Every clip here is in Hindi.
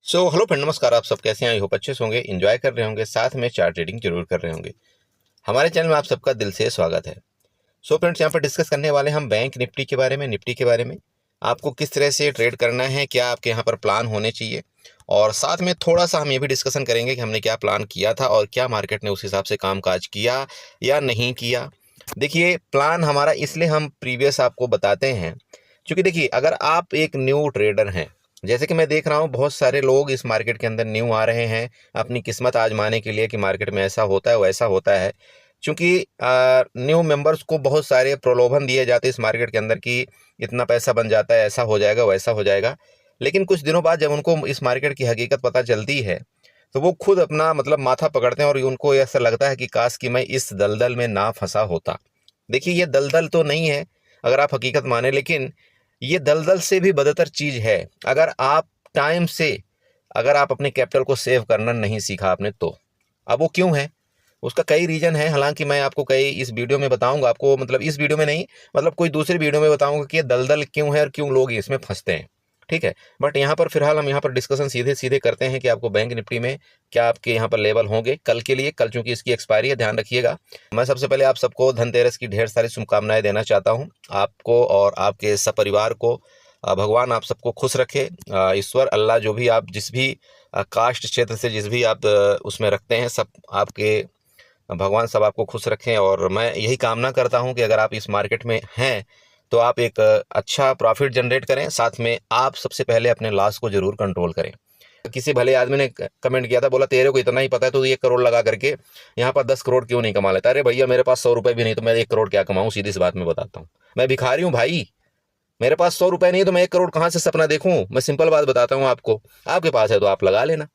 हेलो फ्रेंड, नमस्कार। आप सब कैसे हैं? आई होप अच्छे से होंगे, एंजॉय कर रहे होंगे, साथ में चार्ट ट्रेडिंग जरूर कर रहे होंगे। हमारे चैनल में आप सबका दिल से स्वागत है। फ्रेंड्स, यहाँ पर डिस्कस करने वाले हम बैंक निफ्टी के बारे में, निफ्टी के बारे में। आपको किस तरह से ट्रेड करना है, क्या आपके यहाँ पर प्लान होने चाहिए, और साथ में थोड़ा सा हम ये भी डिस्कशन करेंगे कि हमने क्या प्लान किया था और क्या मार्केट ने उस हिसाब से कामकाज किया या नहीं किया। देखिए, प्लान हमारा इसलिए हम प्रीवियस आपको बताते हैं क्योंकि देखिए, अगर आप एक न्यू ट्रेडर हैं, जैसे कि मैं देख रहा हूँ बहुत सारे लोग इस मार्केट के अंदर न्यू आ रहे हैं अपनी किस्मत आजमाने के लिए कि मार्केट में ऐसा होता है वैसा होता है। क्योंकि न्यू मेंबर्स को बहुत सारे प्रलोभन दिए जाते हैं इस मार्केट के अंदर कि इतना पैसा बन जाता है, ऐसा हो जाएगा वैसा हो जाएगा। लेकिन कुछ दिनों बाद जब उनको इस मार्केट की हकीकत पता चलती है तो वो खुद अपना मतलब माथा पकड़ते हैं और उनको ऐसा लगता है कि काश कि मैं इस दलदल में ना फंसा होता। देखिए, ये दलदल तो नहीं है अगर आप हकीकत माने, लेकिन ये दलदल से भी बदतर चीज है अगर आप टाइम से, अगर आप अपने कैपिटल को सेव करना नहीं सीखा आपने तो। अब वो क्यों है, उसका कई रीजन है। हालांकि मैं आपको कई इस वीडियो में बताऊंगा, आपको मतलब इस वीडियो में नहीं, मतलब कोई दूसरी वीडियो में बताऊंगा कि ये दलदल क्यों है और क्यों लोग इसमें फंसते हैं। ठीक है, बट यहाँ पर फिलहाल हम यहाँ पर डिस्कशन सीधे सीधे करते हैं कि आपको बैंक निफ्टी में क्या आपके यहाँ पर लेवल होंगे कल के लिए। कल चूंकि इसकी एक्सपायरी है, ध्यान रखिएगा। मैं सबसे पहले आप सबको धनतेरस की ढेर सारी शुभकामनाएं देना चाहता हूँ, आपको और आपके सपरिवार को। भगवान आप सबको खुश रखे। ईश्वर अल्लाह, जो भी आप जिस भी कास्ट क्षेत्र से जिस भी आप उसमें रखते हैं, सब आपके भगवान सब आपको खुश रखें। और मैं यही कामना करता हूं कि अगर आप इस मार्केट में हैं तो आप एक अच्छा प्रॉफिट जनरेट करें, साथ में आप सबसे पहले अपने लॉस को जरूर कंट्रोल करें। किसी भले आदमी ने कमेंट किया था, बोला तेरे को इतना ही पता है तो 1 करोड़ लगा करके यहाँ पर 10 करोड़ क्यों नहीं कमा लेता। अरे भैया, मेरे पास 100 रुपए भी नहीं तो मैं 1 करोड़ क्या कमाऊं? सीधी सी बात मैं बताता हूँ, मैं भिखारी हूँ भाई। मेरे पास 100 रुपए नहीं तो मैं 1 करोड़ कहाँ से सपना देखूं? मैं सिंपल बात बताता हूँ आपको, आपके पास है तो आप लगा लेना।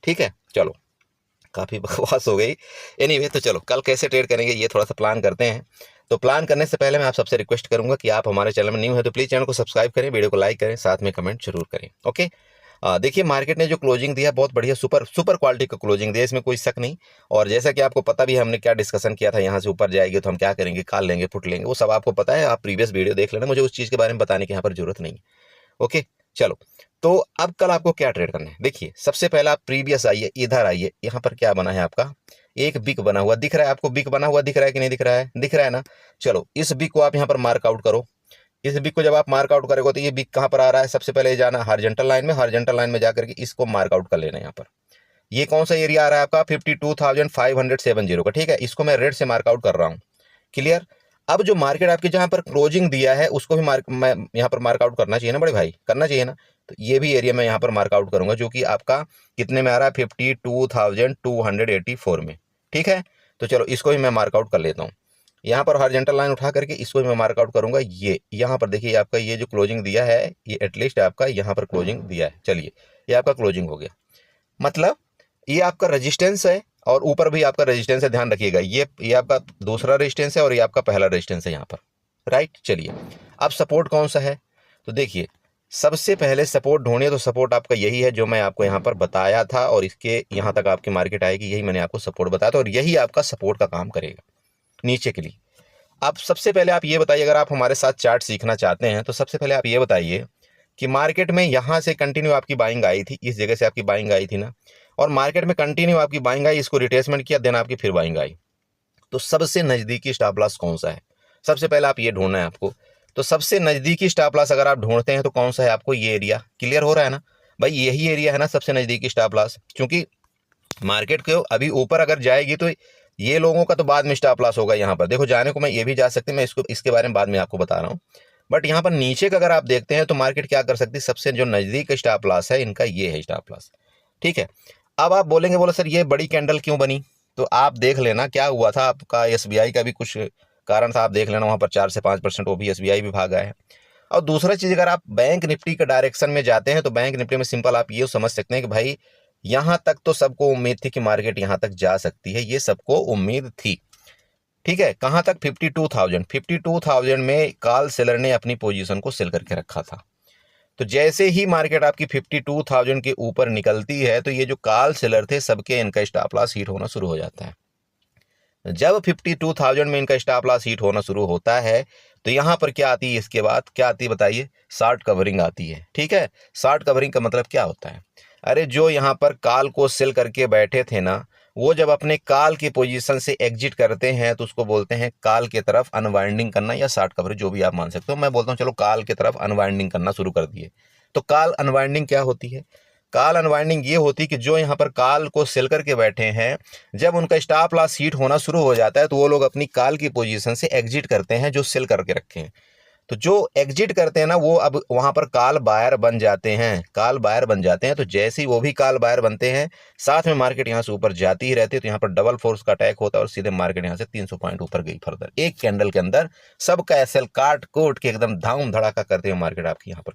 ठीक है, चलो, काफ़ी बकवास हो गई। एनीवे, तो चलो कल कैसे ट्रेड करेंगे ये थोड़ा सा प्लान करते हैं। तो प्लान करने से पहले मैं आप सबसे रिक्वेस्ट करूंगा कि आप हमारे चैनल में न्यू है तो प्लीज़ चैनल को सब्सक्राइब करें, वीडियो को लाइक करें, साथ में कमेंट जरूर करें। ओके। देखिए, मार्केट ने जो क्लोजिंग दिया बहुत बढ़िया, सुपर सुपर क्वालिटी का क्लोजिंग दिया, इसमें कोई शक नहीं। और जैसा कि आपको पता भी है हमने क्या डिस्कशन किया था, यहाँ से ऊपर जाएगी तो हम क्या करेंगे, कॉल लेंगे, पुट लेंगे, वो सब आपको पता है। आप प्रीवियस वीडियो देख लेना, मुझे उस चीज़ के बारे में बताने की यहाँ पर जरूरत नहीं। ओके, चलो। तो अब कल आपको क्या ट्रेड करना है, देखिए सबसे पहले आप प्रीवियस आइए, इधर आइए। यहाँ पर क्या बना है आपका, एक बिक बना हुआ दिख रहा है आपको? बिक बना हुआ दिख रहा है कि नहीं दिख रहा है? दिख रहा है ना। चलो, इस बिक को आप यहाँ पर मार्क आउट करो। इस बिक को जब आप मार्क आउट करोगे तो ये बिक कहाँ पर आ रहा है, सबसे पहले जाना हॉरिजॉन्टल लाइन में, हॉरिजॉन्टल लाइन में जाकर के इसको मार्क आउट कर लेना। यहाँ पर ये कौन सा एरिया आ रहा है आपका, 52,570 का। ठीक है, इसको मैं रेड से मार्क आउट कर रहा हूँ। क्लियर। अब जो मार्केट आपके जहां पर क्लोजिंग दिया है उसको भी मार्क मैं यहाँ पर मार्क आउट करना चाहिए ना बड़े भाई, करना चाहिए ना। तो ये भी एरिया मैं यहाँ पर मार्क आउट करूंगा, जो कि आपका कितने में आ रहा है, 52,284 में। ठीक है, तो चलो इसको भी मैं मार्क आउट कर लेता हूँ। यहाँ पर हॉरिजॉन्टल लाइन उठा करके इसको भी मैं मार्क आउट करूंगा। ये यहाँ पर देखिए, आपका ये जो क्लोजिंग दिया है, ये एटलीस्ट आपका यहाँ पर क्लोजिंग दिया है। चलिए, ये आपका क्लोजिंग हो गया, मतलब ये आपका रेजिस्टेंस है और ऊपर भी आपका रेजिस्टेंस है। ध्यान रखिएगा, ये आपका दूसरा रेजिस्टेंस है और ये आपका पहला रेजिस्टेंस है यहाँ पर। राइट, चलिए अब सपोर्ट कौन सा है, तो देखिए सबसे पहले सपोर्ट ढूंढिए। तो सपोर्ट आपका यही है जो मैं आपको यहाँ पर बताया था, और इसके यहाँ तक आपकी मार्केट आएगी, यही मैंने आपको सपोर्ट बताया था और यही आपका सपोर्ट का काम करेगा नीचे के लिए। अब सबसे पहले आप ये बताइए, अगर आप हमारे साथ चार्ट सीखना चाहते हैं तो सबसे पहले आप ये बताइए कि मार्केट में यहाँ से कंटिन्यू आपकी बाइंग आई थी, इस जगह से आपकी बाइंग आई थी ना, और मार्केट में कंटिन्यू आपकी बाइंग आई, इसको रिट्रेसमेंट किया, देन आपकी फिर बाइंग आई। तो सबसे नजदीकी स्टॉप लॉस कौन सा है, सबसे पहले आप ये ढूंढना है आपको। तो सबसे नजदीकी स्टॉप लॉस अगर आप ढूंढते हैं तो कौन सा है आपको, ये एरिया। क्लियर हो रहा है ना भाई, यही एरिया है ना सबसे नजदीकी स्टॉप लॉस। क्योंकि मार्केट को अभी ऊपर अगर जाएगी तो ये लोगों का तो बाद में स्टॉप लॉस होगा। यहाँ पर देखो, जाने को मैं ये भी जा सकती, मैं इसको इसके बारे में बाद में आपको बता रहा हूँ। बट यहाँ पर नीचे का अगर आप देखते हैं तो मार्केट क्या कर सकती है, सबसे जो नजदीक स्टॉप लॉस है इनका ये है स्टॉप लॉस। ठीक है, अब आप बोलेंगे, बोले सर ये बड़ी कैंडल क्यों बनी, तो आप देख लेना क्या हुआ था आपका। एसबीआई का भी कुछ कारण था, आप देख लेना, वहां पर 4 से 5% वो भी एसबीआई भी भागा है। और दूसरा चीज, अगर आप बैंक निफ्टी के डायरेक्शन में जाते हैं तो बैंक निफ्टी में सिंपल आप ये समझ सकते हैं कि भाई यहां तक तो सबको उम्मीद थी कि मार्केट यहां तक जा सकती है, ये सबको उम्मीद थी। ठीक है, कहां तक, 52,000 में कॉल सेलर ने अपनी पोजीशन को सेल करके रखा था। तो जैसे ही मार्केट आपकी 52,000 के ऊपर निकलती है तो ये जो कॉल सेलर थे सबके इनका स्टॉप लॉस हिट होना शुरू हो जाता है। जब 52,000 में इनका स्टॉप लॉस हिट होना शुरू होता है तो यहां पर क्या आती है, इसके बाद क्या आती है बताइए, शॉर्ट कवरिंग आती है। ठीक है, शॉर्ट कवरिंग का मतलब क्या होता है, अरे जो यहाँ पर कॉल को सेल करके बैठे थे ना, वो जब अपने कॉल की पोजीशन से एग्जिट करते हैं तो उसको बोलते हैं कॉल की तरफ अनवाइंडिंग करना या शॉर्ट कवरेज, जो भी आप मान सकते हो। मैं बोलता हूँ चलो कॉल की तरफ अनवाइंडिंग करना शुरू कर दिए। तो कॉल अनवाइंडिंग क्या होती है? कॉल अनवाइंडिंग ये होती है कि जो यहाँ पर कॉल को सेल करके बैठे हैं, जब उनका स्टॉप लॉस हिट होना शुरू हो जाता है तो वो लोग अपनी कॉल की पोजीशन से एग्जिट करते हैं जो सेल करके रखे हैं। तो जो एग्जिट करते हैं ना, वो अब वहां पर कॉल बायर बन जाते हैं, कॉल बायर बन जाते हैं। तो जैसे ही वो भी कॉल बायर बनते हैं, साथ में मार्केट यहाँ से ऊपर जाती ही रहती है। तो यहाँ पर डबल फोर्स का अटैक होता है और सीधे मार्केट यहाँ से 300 पॉइंट ऊपर गई फर्दर। एक कैंडल के अंदर सबका एसएल काट कोट के एकदम धाम धड़ाका करते हुए मार्केट आपकी यहाँ पर।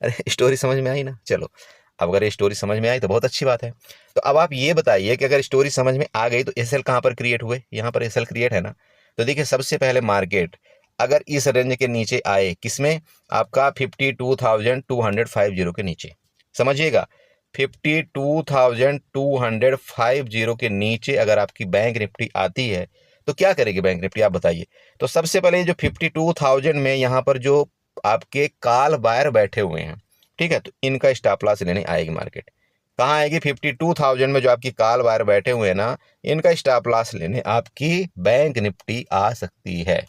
अरे स्टोरी समझ में आई ना? चलो, अब अगर ये स्टोरी समझ में आई तो बहुत अच्छी बात है। तो अब आप ये बताइए कि अगर स्टोरी समझ में आ गई तो एसएल कहाँ पर क्रिएट हुए? यहाँ पर एसएल क्रिएट है ना। तो देखिए, सबसे पहले मार्केट अगर इस रेंज के नीचे आए, किसमें? आपका 52,250 के नीचे, समझिएगा 52,250 के नीचे अगर आपकी बैंक निफ्टी आती है तो क्या करेगी बैंक निफ्टी, आप बताइए। तो सबसे पहले जो 52,000 में यहाँ पर जो आपके कॉल बायर बैठे हुए हैं, ठीक है, तो इनका स्टॉप लॉस लेने आएगी मार्केट। कहाँ आएगी? 52,000 में जो आपकी कॉल बायर बैठे हुए हैं ना, इनका स्टॉप लॉस लेने आपकी बैंक निफ्टी आ सकती है।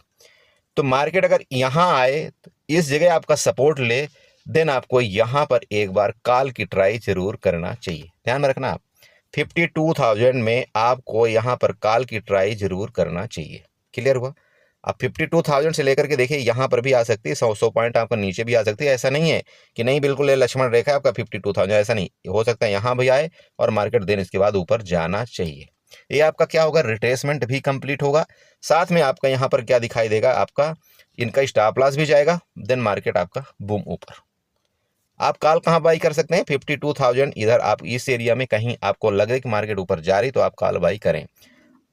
तो मार्केट अगर यहाँ आए तो इस जगह आपका सपोर्ट ले, देन आपको यहाँ पर एक बार कॉल की ट्राई जरूर करना चाहिए। ध्यान में रखना, आप 52,000 में आपको यहाँ पर कॉल की ट्राई जरूर करना चाहिए। क्लियर हुआ? अब 52,000 से लेकर के देखिए, यहाँ पर भी आ सकती है, 100 पॉइंट आपका नीचे भी आ सकती है। ऐसा नहीं है कि नहीं बिल्कुल ये लक्ष्मण रेखा है आपका 52,000, ऐसा नहीं हो सकता है। यहाँ भी आए और मार्केट देन इसके बाद ऊपर जाना चाहिए। ये आपका क्या होगा? रिट्रेसमेंट भी कंप्लीट होगा। साथ में आपका यहाँ पर क्या दिखाई देगा? आपका इनका स्टॉप लॉस भी जाएगा, देन मार्केट आपका बूम ऊपर। आप कॉल कहाँ बाई कर सकते हैं? 52,000 इधर आप इस एरिया में कहीं आपको लगे कि मार्केट ऊपर जा रही तो आप कॉल बाई करें।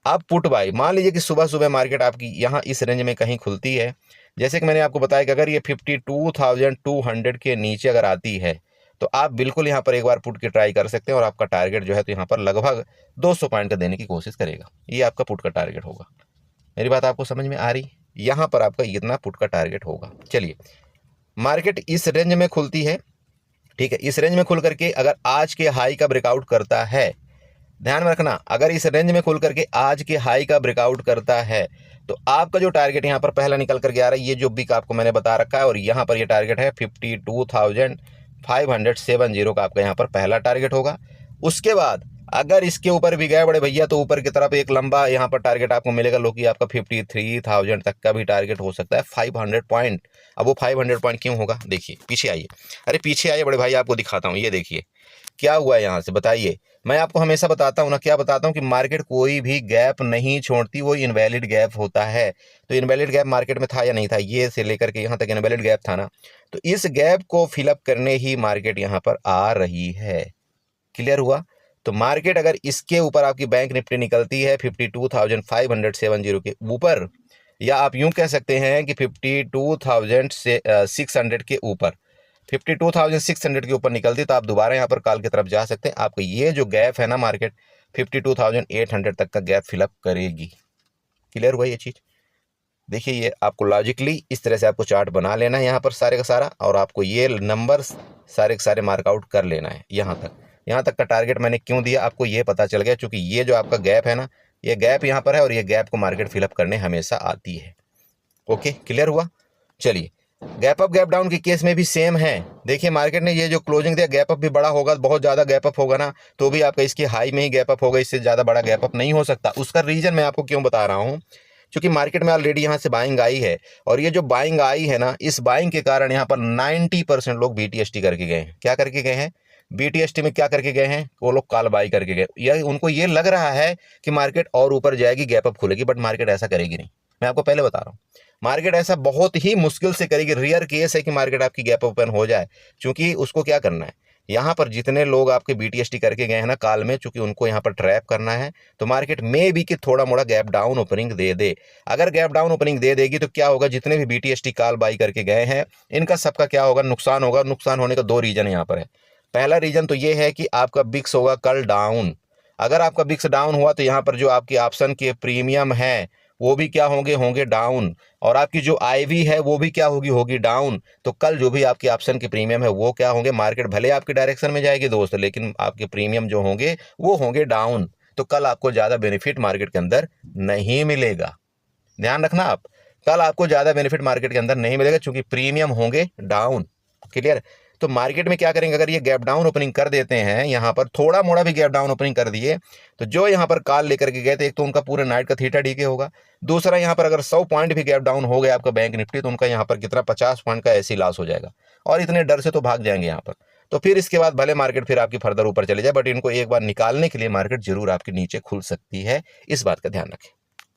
आप पुट बाई, मान लीजिए कि सुबह सुबह मार्केट आपकी यहाँ इस रेंज में कहीं खुलती है, जैसे कि मैंने आपको बताया कि अगर ये 52,200 के नीचे अगर आती है तो आप बिल्कुल यहाँ पर एक बार पुट की ट्राई कर सकते हैं और आपका टारगेट जो है तो यहाँ पर लगभग 200 पॉइंट का देने की कोशिश करेगा। ये आपका पुट का टारगेट होगा। मेरी बात आपको समझ में आ रही? यहाँ पर आपका इतना पुट का टारगेट होगा। चलिए, मार्केट इस रेंज में खुलती है, ठीक है, इस रेंज में खुल करके अगर आज के हाई का ब्रेकआउट करता है, ध्यान में रखना, अगर इस रेंज में खुल करके आज के हाई का ब्रेकआउट करता है तो आपका जो टारगेट यहाँ पर पहला निकल करके आ रहा है, ये जो बिक आपको मैंने बता रखा है, और यहाँ पर ये टारगेट है 52,570 का आपका यहाँ पर पहला टारगेट होगा। उसके बाद अगर इसके ऊपर भी गए बड़े भैया तो ऊपर की तरफ एक लंबा यहाँ पर टारगेट आपको मिलेगा, लो कि आपका 53,000 तक का भी टारगेट हो सकता है, 500 पॉइंट। अब वो 500 पॉइंट क्यों होगा? देखिए, पीछे आइए, अरे पीछे आइए बड़े भाई, आपको दिखाता हूँ। ये देखिए क्या हुआ है यहाँ से, बताइए। मैं आपको हमेशा बताता हूँ ना, क्या बताता हूँ कि मार्केट कोई भी गैप नहीं छोड़ती, वो इनवैलिड गैप होता है। तो इनवैलिड गैप मार्केट में था या नहीं था? ये से लेकर के यहाँ तक इनवैलिड गैप था ना, तो इस गैप को फिलअप करने ही मार्केट यहाँ पर आ रही है। क्लियर हुआ? तो मार्केट अगर इसके ऊपर आपकी बैंक निफ्टी निकलती है 52,570 के ऊपर, या आप यूं कह सकते हैं कि 52,600 के ऊपर, 52,600 के ऊपर निकलती तो आप दोबारा यहाँ पर कॉल की तरफ जा सकते हैं। आपका ये जो गैप है ना, मार्केट 52,800 तक का गैप फिलअप करेगी। क्लियर हुआ ये चीज़? देखिए, ये आपको लॉजिकली इस तरह से आपको चार्ट बना लेना है यहाँ पर सारे का सारा, और आपको ये नंबर सारे के सारे मार्कआउट कर लेना है। यहाँ तक का टारगेट मैंने क्यों दिया आपको ये पता चल गया, क्योंकि ये जो आपका गैप है ना, ये गैप यहाँ पर है और ये गैप को मार्केट फिलअप करने हमेशा आती है। ओके, क्लियर हुआ? चलिए, गैप अप गैप डाउन के केस में भी सेम है। देखिए, मार्केट ने ये जो क्लोजिंग दिया, गैप अप भी बड़ा होगा, बहुत ज़्यादा गैप अप होगा ना, तो भी आपका इसकी हाई में ही गैप अप होगा, इससे ज़्यादा बड़ा गैप अप नहीं हो सकता। उसका रीज़न मैं आपको क्यों बता रहा हूँ, क्योंकि मार्केट में ऑलरेडी यहाँ से बाइंग आई है, और ये जो बाइंग आई है ना, इस बाइंग के कारण यहाँ पर 90% लोग BTST करके गए हैं। क्या करके गए हैं? BTST में क्या करके गए हैं? वो लोग कॉल बाई करके गए। या उनको ये लग रहा है कि मार्केट और ऊपर जाएगी, गैप अप खुलेगी, बट मार्केट ऐसा करेगी नहीं। मैं आपको पहले बता रहा हूँ, मार्केट ऐसा बहुत ही मुश्किल से करेगी। रेयर केस है कि मार्केट आपकी गैप ओपन हो जाए, क्योंकि उसको क्या करना है, यहाँ पर जितने लोग आपके BTST करके गए हैं ना काल में, चूंकि उनको यहाँ पर ट्रैप करना है, तो मार्केट में भी कि थोड़ा मोड़ा गैप डाउन ओपनिंग दे दे। अगर गैप डाउन ओपनिंग दे देगी तो क्या होगा, जितने भी BTST कॉल बाई करके गए हैं, इनका सबका क्या होगा? नुकसान होगा। नुकसान होने का दो रीजन यहाँ पर है। पहला रीजन तो ये है कि आपका बिक्स होगा कल डाउन। अगर आपका बिक्स डाउन हुआ तो यहाँ पर जो आपकी ऑप्शन के प्रीमियम है वो भी क्या होंगे, होंगे डाउन। और आपकी जो आईवी है वो भी क्या होगी, होगी डाउन। तो कल जो भी आपकी ऑप्शन के प्रीमियम है वो क्या होंगे, मार्केट भले आपकी डायरेक्शन में जाएगी दोस्त, लेकिन आपके प्रीमियम जो होंगे वो होंगे डाउन। तो कल आपको ज़्यादा बेनिफिट मार्केट के अंदर नहीं मिलेगा। ध्यान रखना आप, कल आपको ज़्यादा बेनिफिट मार्केट के अंदर नहीं मिलेगा, क्योंकि प्रीमियम होंगे डाउन। क्लियर। तो मार्केट में क्या करेंगे, अगर ये गैप डाउन ओपनिंग कर देते हैं, यहाँ पर थोड़ा मोड़ा भी गैप डाउन ओपनिंग कर दिए, तो जो यहाँ पर कॉल लेकर के गए थे, एक तो उनका पूरे नाइट का थीटा डीके होगा, दूसरा यहाँ पर अगर 100 पॉइंट भी गैप डाउन हो गया आपका बैंक निफ्टी, तो उनका यहाँ पर कितना 50 पॉइंट का ऐसे ही लॉस हो जाएगा, और इतने डर से तो भाग जाएंगे यहाँ पर। तो फिर इसके बाद भले मार्केट फिर आपकी फर्दर ऊपर चले जाए, बट इनको एक बार निकालने के लिए मार्केट जरूर आपके नीचे खुल सकती है, इस बात का ध्यान रखें।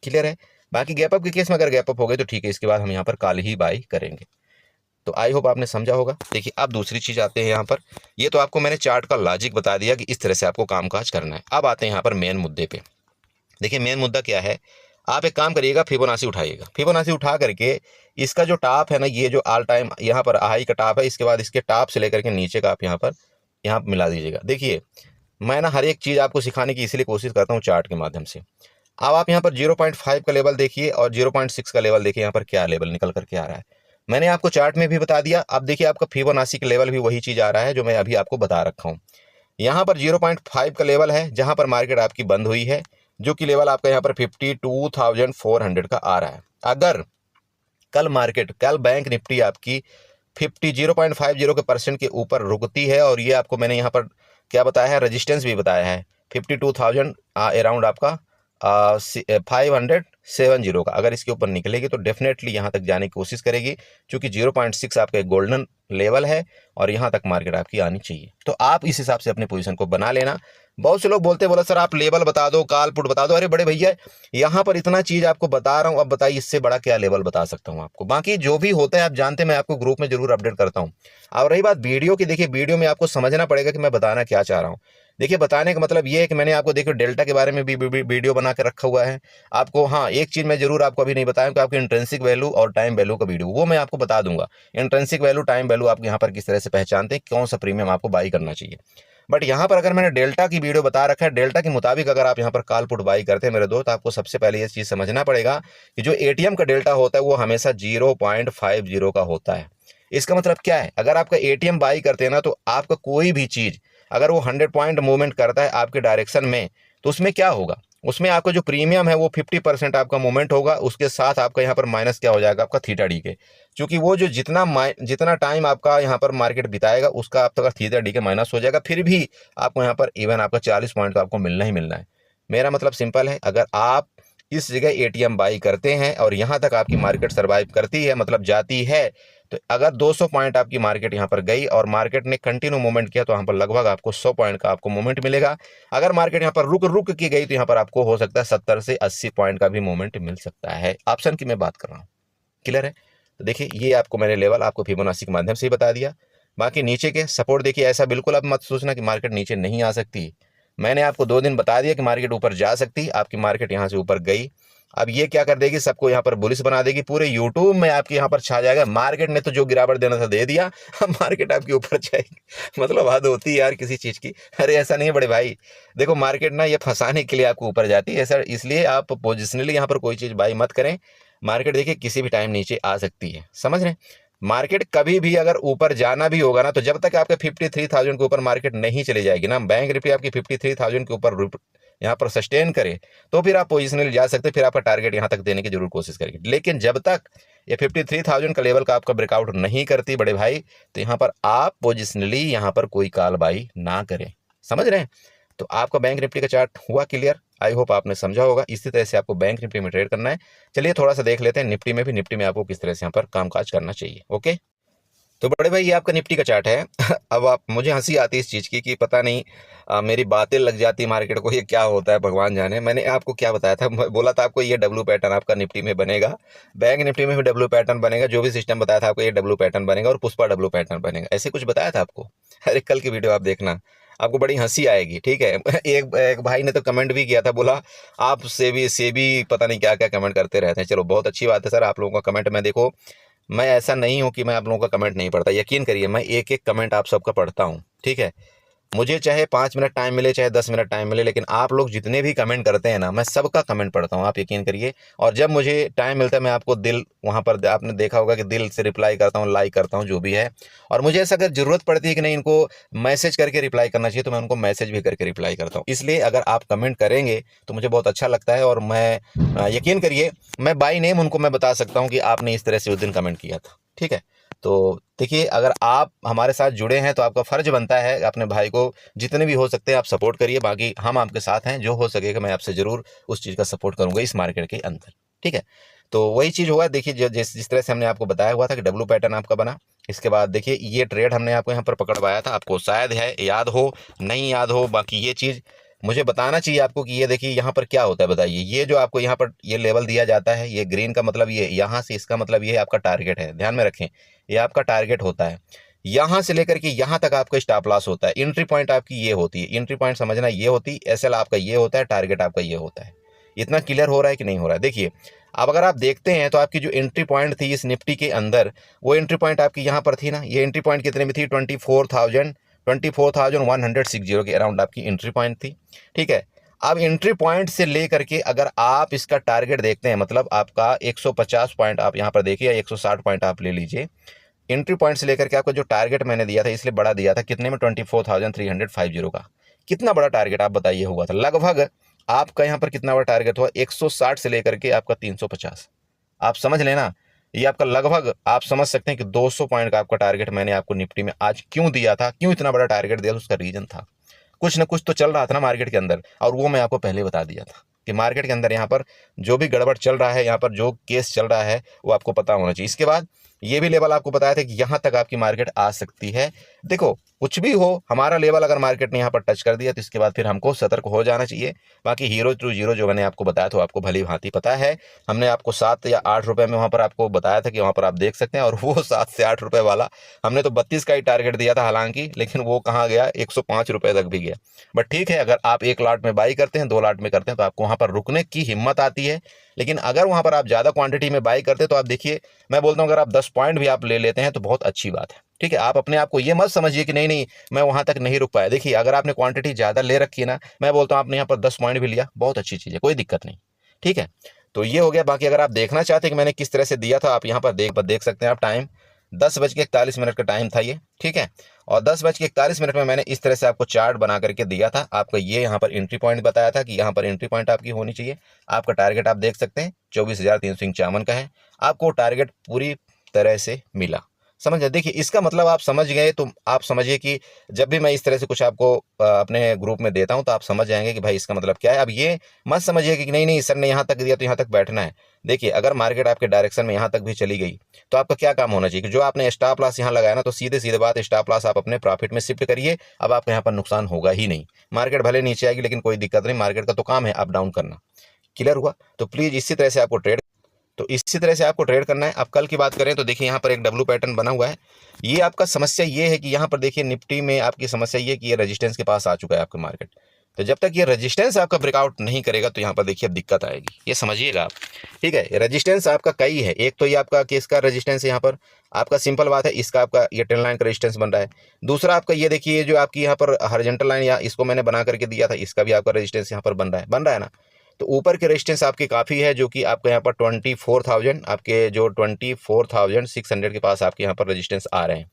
क्लियर है। बाकी गैप अप के केस में अगर गैप अप हो गए तो ठीक है, इसके बाद हम यहाँ पर कॉल ही बाई करेंगे। तो आई होप आपने समझा होगा। देखिए अब दूसरी चीज आते हैं यहाँ पर, ये तो आपको मैंने चार्ट का लॉजिक बता दिया कि इस तरह से आपको कामकाज करना है। अब आते हैं यहाँ पर मेन मुद्दे पे। देखिए मेन मुद्दा क्या है, आप एक काम करिएगा, फिबोनाची उठाइएगा। फिबोनाची उठा करके इसका जो टॉप है ना, ये जो ऑल टाइम यहाँ पर हाई का टॉप है, इसके बाद इसके टॉप से लेकर के नीचे का आप यहाँ पर मिला दीजिएगा। देखिए मैं ना हर एक चीज़ आपको सिखाने की इसलिए कोशिश करता हूँ चार्ट के माध्यम से। अब आप यहाँ पर 0.5 का लेवल देखिए और 0.6 का लेवल देखिए, यहाँ पर क्या लेवल निकल करके आ रहा है। मैंने आपको चार्ट में भी बता दिया। अब देखिए आपका फिबोनाची का लेवल भी वही चीज़ आ रहा है जो मैं अभी आपको बता रखा हूँ। यहाँ पर 0.5 का लेवल है जहाँ पर मार्केट आपकी बंद हुई है, जो कि लेवल आपका यहाँ पर 52,400 का आ रहा है। अगर कल बैंक निफ्टी आपकी 0.50 के परसेंट के ऊपर रुकती है, और ये आपको मैंने यहाँ पर क्या बताया है, रेजिस्टेंस भी बताया है 52,000 अराउंड आपका 570 का, अगर इसके ऊपर निकलेगी तो डेफिनेटली यहाँ तक जाने की कोशिश करेगी, क्योंकि 0.6 आपका एक गोल्डन लेवल है और यहाँ तक मार्केट आपकी आनी चाहिए। तो आप इस हिसाब से अपने पोजीशन को बना लेना। बहुत से लोग बोलते बोला सर आप लेवल बता दो, कॉल पुट बता दो। अरे बड़े भैया यहाँ पर इतना चीज़ आपको बता रहा हूँ, अब बताइए इससे बड़ा क्या लेवल बता सकता हूँ आपको। बाकी जो भी होता है आप जानते हैं, मैं आपको ग्रुप में जरूर अपडेट करता हूँ। और रही बात वीडियो की, देखिए वीडियो में आपको समझना पड़ेगा कि मैं बताना क्या चाह रहा हूँ। देखिए बताने का मतलब ये है कि मैंने आपको देखिए डेल्टा के बारे में भी वीडियो बना के रखा हुआ है आपको। हाँ एक चीज़ मैं जरूर आपको अभी नहीं बताया कि आपकी इंट्रिंसिक वैल्यू और टाइम वैल्यू का वीडियो, वो मैं आपको बता दूंगा। इंट्रिंसिक वैल्यू, टाइम वैल्यू आप यहाँ पर किस तरह से पहचानते हैं, कौन सा प्रीमियम आपको बाई करना चाहिए। बट यहाँ पर अगर मैंने डेल्टा की वीडियो बता रखा है, डेल्टा के मुताबिक अगर आप यहाँ पर कॉल पुट बाई करते हैं मेरे दोस्त, आपको सबसे पहले ये चीज़ समझना पड़ेगा कि जो एटीएम का डेल्टा होता है वो हमेशा 0.50 का होता है। इसका मतलब क्या है, अगर आपका एटीएम बाई करते हैं ना, तो आपका कोई भी चीज़ अगर वो 100 पॉइंट मूवमेंट करता है आपके डायरेक्शन में, तो उसमें क्या होगा, उसमें आपका जो प्रीमियम है वो 50% आपका मूवमेंट होगा, उसके साथ आपका यहाँ पर माइनस क्या हो जाएगा, आपका थीटा डी के। क्योंकि वो जो जितना टाइम आपका यहाँ पर मार्केट बिताएगा उसका आपका थीटा डी के माइनस हो जाएगा, फिर भी आपको यहाँ पर इवन आपका 40 पॉइंट तो आपको मिलना ही मिलना है। मेरा मतलब सिंपल है, अगर आप इस जगह एटीएम बाई करते हैं और यहाँ तक आपकी मार्केट सर्वाइव करती है, मतलब जाती है, तो अगर 200 पॉइंट आपकी मार्केट यहाँ पर गई और मार्केट ने कंटिन्यू मूवमेंट किया, तो यहाँ पर लगभग आपको 100 पॉइंट का आपको मूवमेंट मिलेगा। अगर मार्केट यहाँ पर रुक की गई तो यहाँ पर आपको हो सकता है 70 से 80 पॉइंट का भी मूवमेंट मिल सकता है। ऑप्शन की मैं बात कर रहा हूँ। क्लियर है। तो देखिए ये आपको मैंने लेवल आपको फिबोनाची के माध्यम से ही बता दिया। बाकी नीचे के सपोर्ट देखिए, ऐसा बिल्कुल आप मत सोचना कि मार्केट नीचे नहीं आ सकती। मैंने आपको 2 दिन बता दिया कि मार्केट ऊपर जा सकती, आपकी मार्केट यहाँ से ऊपर गई। अब ये क्या कर देगी, सबको यहाँ पर बुलिश बना देगी, पूरे यूट्यूब में आपके यहाँ पर छा जाएगा, मार्केट ने तो जो गिरावट देना था दे दिया, अब मार्केट आपके ऊपर जाएगी। मतलब हद होती है यार किसी चीज़ की। अरे ऐसा नहीं बड़े भाई, देखो मार्केट ना ये फंसाने के लिए आपको ऊपर जाती है सर, इसलिए आप पोजिशनली यहाँ पर कोई चीज़ बाई मत करें। मार्केट देखिए किसी भी टाइम नीचे आ सकती है, समझ रहे हैं। मार्केट कभी भी अगर ऊपर जाना भी होगा ना, तो जब तक आपके 53,000 के ऊपर मार्केट नहीं चली जाएगी ना, बैंक निफ्टी आपकी 53,000 के ऊपर यहाँ पर सस्टेन करे, तो फिर आप पोजिशनली जा सकते, फिर आपका टारगेट यहाँ तक देने की जरूर कोशिश करेगी। लेकिन जब तक ये 53,000 का लेवल का आपका ब्रेकआउट नहीं करती बड़े भाई, तो यहाँ पर आप पोजिशनली यहाँ पर कोई कॉल बाई ना करें, समझ रहे हैं। तो आपका बैंक निफ्टी का चार्ट हुआ क्लियर। आई होप आपने समझा होगा। इसी तरह से आपको बैंक निफ्टी में ट्रेड करना है। चलिए थोड़ा सा देख लेते हैं निफ्टी में भी, निफ्टी में आपको किस तरह से यहाँ पर कामकाज करना चाहिए। ओके, तो बड़े भाई ये आपका निफ्टी का चार्ट है। अब आप, मुझे हंसी आती है इस चीज़ की कि पता नहीं मेरी बातें लग जाती मार्केट को, ये क्या होता है भगवान जाने। मैंने आपको क्या बताया था, बोला था आपको ये डब्ल्यू पैटर्न आपका निफ्टी में बनेगा, बैंक निफ्टी में भी डब्ल्यू पैटर्न बनेगा, जो भी सिस्टम बताया था आपको ये डब्ल्यू पैटर्न बनेगा और पुष्पा डब्ल्यू पैटर्न बनेगा, ऐसे कुछ बताया था आपको। अरे कल की वीडियो आप देखना, आपको बड़ी हंसी आएगी। ठीक है। एक भाई ने तो कमेंट भी किया था, बोला आप सेबी पता नहीं क्या क्या कमेंट करते रहते हैं। चलो बहुत अच्छी बात है सर, आप लोगों का कमेंट मैं देखो, मैं ऐसा नहीं हूँ कि मैं आप लोगों का कमेंट नहीं पढ़ता, यकीन करिए मैं एक एक कमेंट आप सबका पढ़ता हूँ। ठीक है, मुझे चाहे 5 मिनट टाइम मिले, चाहे 10 मिनट टाइम मिले, लेकिन आप लोग जितने भी कमेंट करते हैं ना, मैं सबका कमेंट पढ़ता हूँ, आप यकीन करिए। और जब मुझे टाइम मिलता है मैं आपको दिल वहाँ पर आपने देखा होगा कि दिल से रिप्लाई करता हूँ, लाइक करता हूँ, जो भी है। और मुझे ऐसा अगर ज़रूरत पड़ती है कि नहीं इनको मैसेज करके रिप्लाई करना चाहिए, तो मैं उनको मैसेज भी करके रिप्लाई करता हूँ। इसलिए अगर आप कमेंट करेंगे तो मुझे बहुत अच्छा लगता है, और मैं यकीन करिए मैं बाय नेम उनको मैं बता सकता हूँ कि आपने इस तरह से उस दिन कमेंट किया था। ठीक है, तो देखिए अगर आप हमारे साथ जुड़े हैं तो आपका फ़र्ज बनता है अपने भाई को जितने भी हो सकते हैं आप सपोर्ट करिए। बाकी हम आपके साथ हैं, जो हो सकेगा मैं आपसे ज़रूर उस चीज़ का सपोर्ट करूंगा इस मार्केट के अंदर। ठीक है, तो वही चीज़ हुआ। देखिए जिस तरह से हमने आपको बताया हुआ था कि डब्लू पैटर्न आपका बना, इसके बाद देखिए ये ट्रेड हमने आपको यहाँ पर पकड़वाया था, आपको शायद है याद हो, नहीं याद हो, बाकी ये चीज़ मुझे बताना चाहिए आपको कि ये देखिए यहाँ पर क्या होता है बताइए। ये जो आपको यहाँ पर ये लेवल दिया जाता है, ये ग्रीन का मतलब ये यहाँ से, इसका मतलब ये आपका टारगेट है, ध्यान में रखें, ये आपका टारगेट होता है। यहाँ से लेकर के यहाँ तक आपका स्टॉप लॉस होता है। एंट्री पॉइंट आपकी ये होती है, एंट्री पॉइंट समझना ये होती है, एसएल आपका ये होता है, टारगेट आपका ये होता है। इतना क्लियर हो रहा है कि नहीं हो रहा है? देखिए अब अगर आप देखते हैं तो आपकी जो एंट्री पॉइंट थी इस निफ्टी के अंदर, वो एंट्री पॉइंट आपकी यहाँ पर थी ना, ये एंट्री पॉइंट कितने में थी? 24,160 के अराउंड आपकी एंट्री पॉइंट थी। ठीक है, अब एंट्री पॉइंट से लेकर के अगर आप इसका टारगेट देखते हैं, मतलब आपका 150 पॉइंट आप यहाँ पर देखिए, या 160 पॉइंट आप ले लीजिए। एंट्री पॉइंट से लेकर के आपको जो टारगेट मैंने दिया था, इसलिए बड़ा दिया था कितने में? 24,350 का। कितना बड़ा टारगेट आप बताइए हुआ था? लगभग आपका यहाँ पर कितना बड़ा टारगेट हुआ? 160 से लेकर के आपका 350। आप समझ लेना, ये आपका लगभग आप समझ सकते हैं कि 200 पॉइंट का आपका टारगेट मैंने आपको निफ्टी में आज क्यों दिया था, क्यों इतना बड़ा टारगेट दिया था? उसका रीजन था, कुछ ना कुछ तो चल रहा था ना मार्केट के अंदर, और वो मैं आपको पहले बता दिया था कि मार्केट के अंदर यहाँ पर जो भी गड़बड़ चल रहा है, यहाँ पर जो केस चल रहा है, वो आपको पता होना चाहिए। इसके बाद ये भी लेवल आपको बताया था कि यहाँ तक आपकी मार्केट आ सकती है। देखो कुछ भी हो, हमारा लेवल अगर मार्केट ने यहाँ पर टच कर दिया तो इसके बाद फिर हमको सतर्क हो जाना चाहिए। बाकी हीरो टू जीरो जो मैंने आपको बताया तो आपको भली भांति पता है। हमने आपको 7 या 8 रुपए में वहाँ पर आपको बताया था कि वहाँ पर आप देख सकते हैं, और वो 7 से 8 रुपए वाला हमने तो 32 का ही टारगेट दिया था हालांकि, लेकिन वो कहाँ गया? 105 रुपए तक भी गया। बट ठीक है, अगर आप 1 लॉट में बाई करते हैं, 2 लॉट में करते हैं, तो आपको वहाँ पर रुकने की हिम्मत आती है। लेकिन अगर वहाँ पर आप ज़्यादा क्वांटिटी में बाई करते हैं तो आप देखिए, मैं बोलता हूँ अगर आप 10 पॉइंट भी आप ले लेते हैं तो बहुत अच्छी बात है। ठीक है, आप अपने आप को ये मत समझिए कि नहीं नहीं मैं वहां तक नहीं रुक पाया। देखिए अगर आपने क्वांटिटी ज्यादा ले रखी है ना, मैं बोलता हूं आपने यहाँ पर 10 पॉइंट भी लिया, बहुत अच्छी चीज है, कोई दिक्कत नहीं। ठीक है, तो ये हो गया। बाकी अगर आप देखना चाहते हैं कि मैंने किस तरह से दिया था, आप यहाँ पर देख सकते हैं। आप टाइम 10:41 का टाइम था ये। ठीक है, और 10:41 में मैंने इस तरह से आपको चार्ट बना करके दिया था। आपका ये यहाँ पर एंट्री पॉइंट बताया था कि यहाँ पर एंट्री पॉइंट आपकी होनी चाहिए। आपका टारगेट आप देख सकते हैं 24,351 का है। आपको टारगेट पूरी तरह से मिला, समझ गए? देखिए इसका मतलब आप समझ गए, तो आप समझिए कि जब भी मैं इस तरह से कुछ आपको अपने ग्रुप में देता हूं तो आप समझ जाएंगे कि भाई इसका मतलब क्या है। अब ये मत समझिए कि नहीं नहीं सर ने यहाँ तक दिया तो यहाँ तक बैठना है। देखिए अगर मार्केट आपके डायरेक्शन में यहाँ तक भी चली गई तो आपका क्या काम होना चाहिए कि जो आपने स्टॉप लॉस यहाँ लगाया ना, तो सीधे सीधे बात, स्टॉप लॉस आप अपने प्रॉफिट में शिफ्ट करिए। अब आपको यहाँ पर नुकसान होगा ही नहीं। मार्केट भले नीचे आएगी लेकिन कोई दिक्कत नहीं, मार्केट का तो काम है अप डाउन करना। क्लियर हुआ? तो प्लीज इसी तरह से आपको ट्रेड करना है। अब कल की बात करें तो देखिए यहाँ पर एक डब्लू पैटर्न बना हुआ है। ये आपका समस्या ये है कि यहाँ पर देखिए निफ्टी में आपकी समस्या ये है कि ये रेजिस्टेंस के पास आ चुका है आपका मार्केट। तो जब तक ये रेजिस्टेंस आपका ब्रेकआउट नहीं करेगा तो यहाँ पर देखिए अब दिक्कत आएगी, ये समझिएगा आप। ठीक है, रेजिस्टेंस आपका कई है। एक तो ये आपका केस का रेजिस्टेंस यहाँ पर आपका सिंपल बात है, इसका आपका ये 10 लाइन का रेजिस्टेंस बन रहा है। दूसरा आपका ये देखिए जो आपकी यहाँ पर हॉरिजॉन्टल लाइन या इसको मैंने बना करके दिया था, इसका भी आपका रेजिस्टेंस यहाँ पर बन रहा है ना। तो ऊपर के रेजिस्टेंस आपके काफ़ी है, जो कि आपके यहाँ पर 24,000 आपके जो 24,600 के पास आपके यहाँ पर रेजिस्टेंस आ रहे हैं।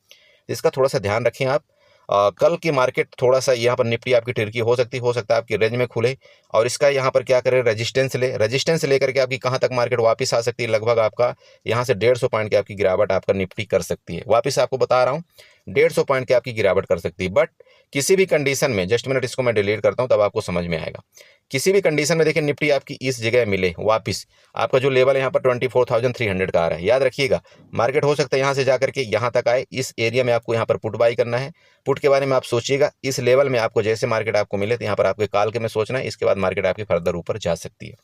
तो इसका थोड़ा सा ध्यान रखें आप। कल की मार्केट थोड़ा सा यहाँ पर निफ्टी आपकी टिर्की हो सकता है आपकी रेंज में खुले, और इसका यहाँ पर क्या करें, रेजिस्टेंस लेकर के आपकी कहाँ तक मार्केट वापस आ सकती है? लगभग आपका यहाँ से 150 पॉइंट की आपकी गिरावट आपका निफ्टी कर सकती है। वापस आपको बता रहा हूँ 150 पॉइंट की आपकी गिरावट कर सकती है। बट किसी भी कंडीशन में, जस्ट मिनट इसको मैं डिलीट करता हूँ तब आपको समझ में आएगा। किसी भी कंडीशन में देखिए निफ्टी आपकी इस जगह मिले वापस, आपका जो लेवल है यहाँ पर 24,300 का आ रहा है, याद रखिएगा। मार्केट हो सकता है यहाँ से जाकर के यहाँ तक आए, इस एरिया में आपको यहाँ पर पुट बाई करना है। पुट के बारे में आप सोचिएगा, इस लेवल में आपको जैसे मार्केट आपको मिले तो यहाँ पर आपके काल के में सोचना है, इसके बाद मार्केट आपकी फर्दर ऊपर जा सकती है।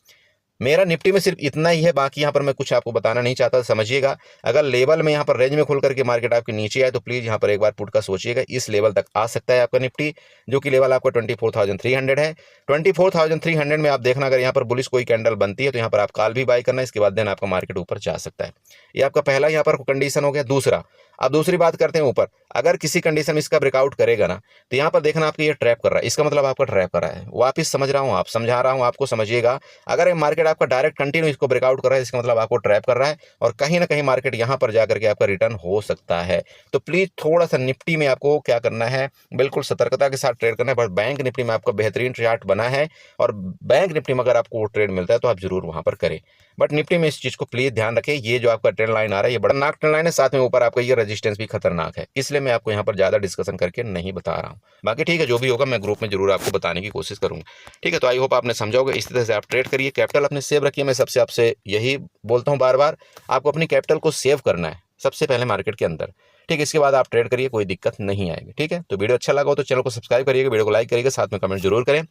मेरा निफ्टी में सिर्फ इतना ही है, बाकी यहाँ पर मैं कुछ आपको बताना नहीं चाहता, समझिएगा। अगर लेवल में यहाँ पर रेंज में खुल करके मार्केट आपके नीचे आए तो प्लीज़ यहाँ पर एक बार पुट का सोचिएगा, इस लेवल तक आ सकता है आपका निफ्टी, जो कि लेवल आपका 24,300 है। 24,300 में आप देखना, अगर यहाँ पर बुलिश कोई कैंडल बनती है तो यहाँ पर आप कॉल भी बाय करना, इसके बाद देन आपका मार्केट ऊपर जा सकता है। ये आपका पहला यहाँ पर कंडीशन हो गया। दूसरा, अब दूसरी बात करते हैं ऊपर, अगर किसी कंडीशन में इसका ब्रेकआउट करेगा ना तो यहाँ पर देखना आपको ये ट्रैप कर रहा है, इसका मतलब आपका ट्रैप कर रहा है। वापिस समझ रहा हूँ, आप समझा रहा हूँ आपको, समझिएगा। अगर ये मार्केट आपका डायरेक्ट कंटिन्यू इसको ब्रेकआउट कर रहा है, इसका मतलब आपको ट्रैप कर रहा है और कहीं ना कहीं मार्केट यहाँ पर जाकर के आपका रिटर्न हो सकता है। तो प्लीज थोड़ा सा निफ्टी में आपको क्या करना है, बिल्कुल सतर्कता के साथ ट्रेड करना है। बट बैंक निफ्टी में आपका बेहतरीन चार्ट बना है और बैंक निफ्टी में अगर आपको वो ट्रेड मिलता है तो आप जरूर वहां पर करें। बट निफ्टी में इस चीज को प्लीज ध्यान रखें, ये जो आपका ट्रेंड लाइन आ रहा है ये बड़ा खतरनाक ट्रेंड लाइन है, साथ में ऊपर आपका ये रेजिस्टेंस भी खतरनाक है, इसलिए मैं आपको यहाँ पर ज्यादा डिस्कशन करके नहीं बता रहा हूँ। बाकी ठीक है, जो भी होगा मैं ग्रुप में जरूर आपको बताने की कोशिश करूंगा। ठीक है, तो आई होप आपने समझा होगा। इस तरह से आप ट्रेड करिए, कैपिटल अपने सेव रखिए। मैं सबसे आपसे यही बोलता हूँ बार बार, आपको अपनी कैपिटल को सेव करना है सबसे पहले मार्केट के अंदर। ठीक है, इसके बाद आप ट्रेड करिए, कोई दिक्कत नहीं आएगी। ठीक है, तो वीडियो अच्छा लगा हो तो चैनल को सब्सक्राइब करिएगा, वीडियो को लाइक करिएगा, साथ में कमेंट जरूर करें।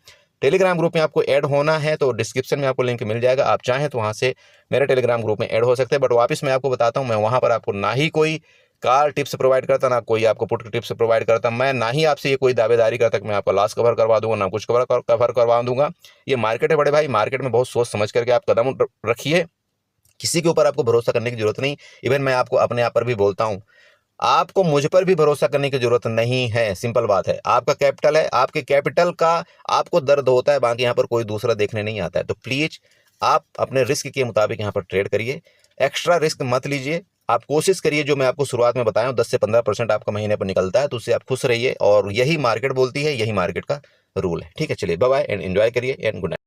टेलीग्राम ग्रुप में आपको ऐड होना है तो डिस्क्रिप्शन में आपको लिंक मिल जाएगा, आप चाहें तो वहां से मेरे टेलीग्राम ग्रुप में ऐड हो सकते हैं। बट वापस मैं आपको बताता हूं, मैं वहां पर आपको ना ही कोई कॉल टिप्स प्रोवाइड करता, ना कोई आपको पुट टिप्स प्रोवाइड करता, मैं ना ही आपसे ये कोई दावेदारी करता कि मैं आपका लॉस कवर करवा दूंगा, ना कुछ कवर करवा दूंगा। ये मार्केट है बड़े भाई, मार्केट में बहुत सोच समझ करके आप कदम रखिए, किसी के ऊपर आपको भरोसा करने की जरूरत नहीं। इवन मैं आपको अपने आप पर भी बोलता हूं, आपको मुझ पर भी भरोसा करने की जरूरत नहीं है। सिंपल बात है, आपका कैपिटल है, आपके कैपिटल का आपको दर्द होता है, बाकी यहाँ पर कोई दूसरा देखने नहीं आता है। तो प्लीज आप अपने रिस्क के मुताबिक यहाँ पर ट्रेड करिए, एक्स्ट्रा रिस्क मत लीजिए। आप कोशिश करिए, जो मैं आपको शुरुआत में बताया हूं 10 से 15% आपका महीने पर निकलता है, तो उससे आप खुश रहिए और यही मार्केट बोलती है, यही मार्केट का रूल है। ठीक है, चलिए बाय बाय एंड एंजॉय करिए एंड गुड नाइट।